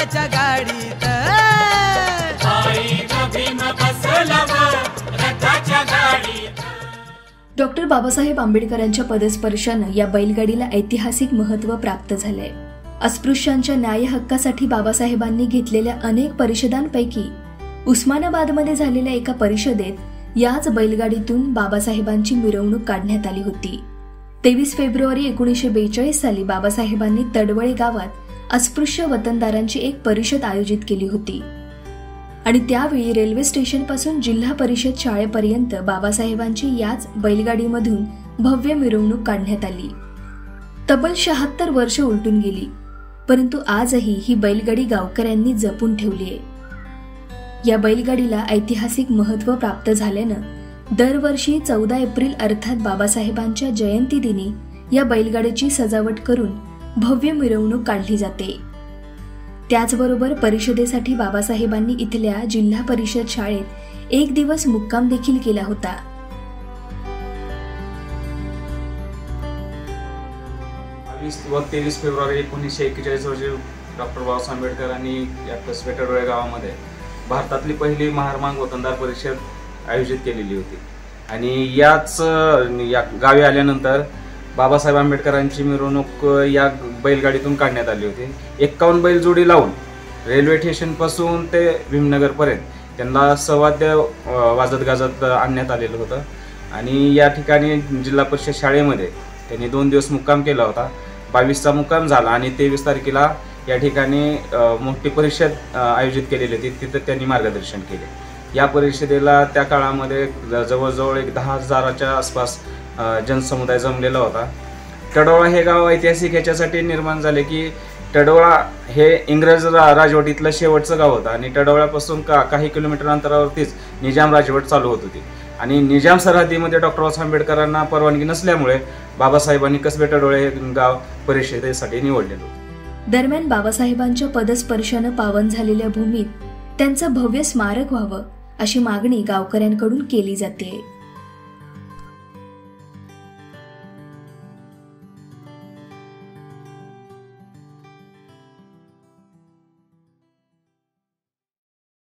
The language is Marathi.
रथाच्या गाडीत डॉक्टर बाबासाहेब आंबेडकरांच्या पदस्पर्शानं या बैलगाडीला ऐतिहासिक महत्त्व प्राप्त झालंय. अस्पृश्यांच्या न्याय हक्कासाठी बाबासाहेबांनी घेतलेल्या अनेक परिषदांपैकी उस्मानाबादमध्ये झालेल्या एका परिषदेत याच बैलगाडीतून बाबासाहेबांची मिरवणूक काढण्यात आली होती. 23 फेब्रुवारी 1942 साली बाबासाहेबांनी तडवळे गावात अस्पृश्य वतनदारांची एक परिषद आयोजित केली होती आणि त्यावेळी रेल्वे स्टेशन पासून जिल्हा परिषद शाळेपर्यंत बाबासाहेबांची याच बैलगाडीमधून भव्य मिरवणूक काढण्यात आली. तब्बल 76 वर्ष उलटून गेली, परंतु आजही ही बैलगाडी गावकऱ्यांनी जपून ठेवलीये. या बैलगाडीला ऐतिहासिक महत्त्व प्राप्त झाल्यानं दरवर्षी 14 एप्रिल अर्थात बाबासाहेबांच्या जयंती दिनी या बैलगाडीची सजावट करून भव्य मिरवणूक काढली जाते. त्याचबरोबर परिषदेसाठी बाबासाहेबांनी इथल्या जिल्हा परिषद शाळेत एक दिवस मुक्काम देखील केला होता. व 23 फेब्रुवारी 1941 रोजी डॉक्टर बाबासाहेब आंबेडकरांनी या कसबे तडवळे गावामध्ये भारतातली पहिली महारमांग वतनदार परिषद आयोजित केलेली होती. आणि या गावी आल्यानंतर बाबासाहेब आंबेडकरांची मिरवणूक या बैलगाडीतून काढण्यात आली होती. 51 बैलजोडी लावून रेल्वे स्टेशनपासून ते भीमनगरपर्यंत त्यांना सवाद्य वाजत गाजत आणण्यात आलेलं होतं. आणि या ठिकाणी जिल्हा परिषद शाळेमध्ये त्यांनी 2 दिवस मुक्काम केला होता. 22चा मुक्काम झाला आणि 23 तारखेला या ठिकाणी मोठी परिषद आयोजित केलेली होती. तिथं त्यांनी मार्गदर्शन केले. या परिषदेला त्या काळामध्ये जवळजवळ 10,000च्या आसपास जनसमुदाय जमलेला होता. तडवळा हे गाव ऐतिहासिक ह्याच्यासाठी निर्माण झाले की तडवळा हे इंग्रज राजवटीतलं शेवटचं गाव होतं आणि तडवळ्यापासून काही किलोमीटर अंतरावरतीच निजाम राजवट चालू होत होती. आणि निजाम सरहद्दीमध्ये डॉक्टर बाबासाहेब आंबेडकरांना परवानगी नसल्यामुळे बाबासाहेबांनी कसबे तडवळे हे गाव परिषदेसाठी निवडलेलं होतं. दरम्यान बाबासाहेबांच्या पदस्पर्शानं पावन झालेल्या भूमीत त्यांचं भव्य स्मारक व्हावं अशी मागणी गावकऱ्यांकडून केली जाते.